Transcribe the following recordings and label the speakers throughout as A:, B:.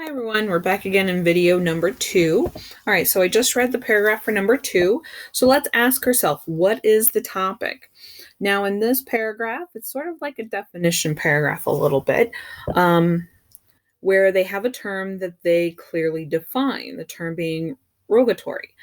A: Hi everyone, we're back again in video number 2. All right, so I just read the paragraph for number 2. So let's ask ourselves, what is the topic? Now in this paragraph, it's sort of like a definition paragraph a little bit, where they have a term that they clearly define, the term being rogatory.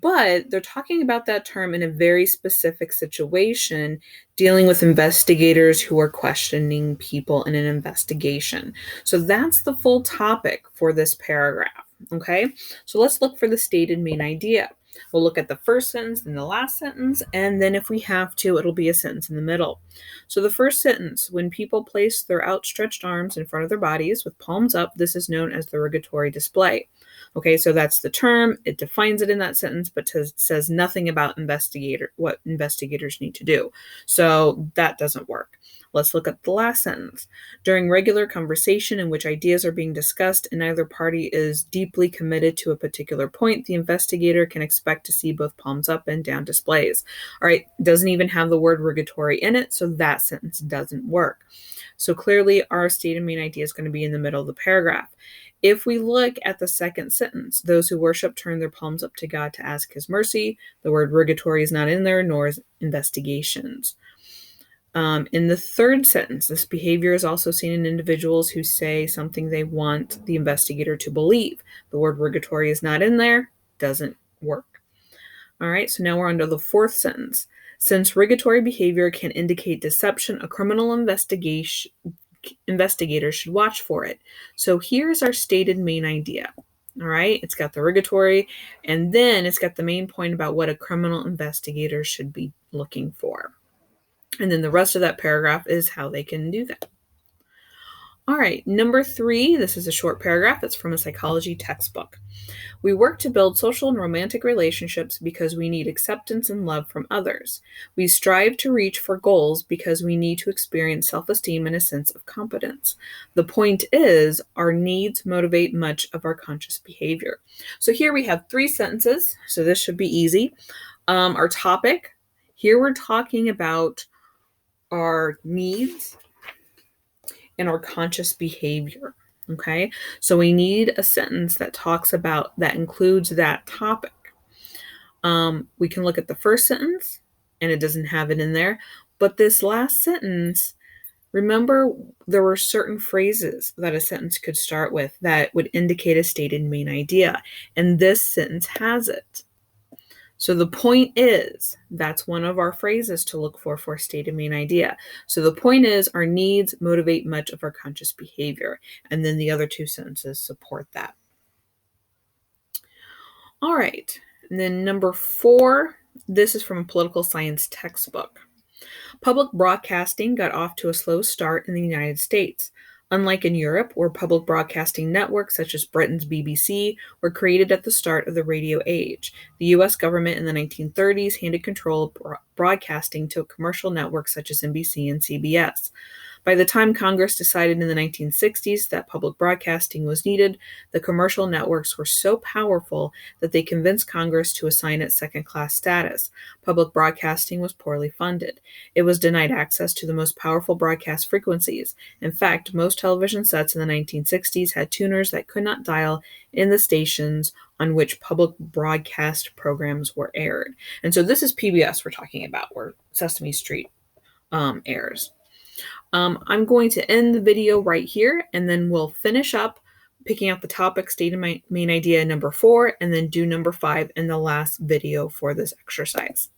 A: But they're talking about that term in a very specific situation, dealing with investigators who are questioning people in an investigation. So that's the full topic for this paragraph. Okay, so let's look for the stated main idea. We'll look at the first sentence, then the last sentence, and then if we have to, it'll be a sentence in the middle. So the first sentence, when people place their outstretched arms in front of their bodies with palms up, this is known as the rogatory display. Okay, so that's the term. It defines it in that sentence, but says nothing about what investigators need to do. So that doesn't work. Let's look at the last sentence. During regular conversation in which ideas are being discussed and neither party is deeply committed to a particular point, the investigator can expect to see both palms up and down displays. All right, doesn't even have the word rogatory in it, so that sentence doesn't work. So clearly our stated main idea is going to be in the middle of the paragraph. If we look at the second sentence, those who worship turn their palms up to God to ask his mercy. The word rogatory is not in there, nor is investigations. In the third sentence, this behavior is also seen in individuals who say something they want the investigator to believe. The word rogatory is not in there, doesn't work. All right, so now we're on to the fourth sentence. Since rogatory behavior can indicate deception, a criminal investigator should watch for it. So here's our stated main idea. All right, it's got the rogatory, and then it's got the main point about what a criminal investigator should be looking for. And then the rest of that paragraph is how they can do that. All right, number 3, this is a short paragraph. It's from a psychology textbook. We work to build social and romantic relationships because we need acceptance and love from others. We strive to reach for goals because we need to experience self-esteem and a sense of competence. The point is, our needs motivate much of our conscious behavior. So here we have 3 sentences, so this should be easy. Our topic, here we're talking about our needs and our conscious behavior. Okay, so we need a sentence that includes that topic. We can look at the first sentence, and it doesn't have it in there. But this last sentence, remember, there were certain phrases that a sentence could start with that would indicate a stated main idea, and this sentence has it. So the point is, that's one of our phrases to look for stated main idea. So the point is, our needs motivate much of our conscious behavior. And then the other 2 sentences support that. All right. And then number 4, this is from a political science textbook. Public broadcasting got off to a slow start in the United States. Unlike in Europe, where public broadcasting networks such as Britain's BBC were created at the start of the radio age, the U.S. government in the 1930s handed control of broadcasting to a commercial networks such as NBC and CBS. By the time Congress decided in the 1960s that public broadcasting was needed, the commercial networks were so powerful that they convinced Congress to assign it second-class status. Public broadcasting was poorly funded. It was denied access to the most powerful broadcast frequencies. In fact, most television sets in the 1960s had tuners that could not dial in the stations on which public broadcast programs were aired. And so this is PBS we're talking about, where Sesame Street airs. I'm going to end the video right here, and then we'll finish up picking out the topic, stated main idea number 4, and then do number 5 in the last video for this exercise.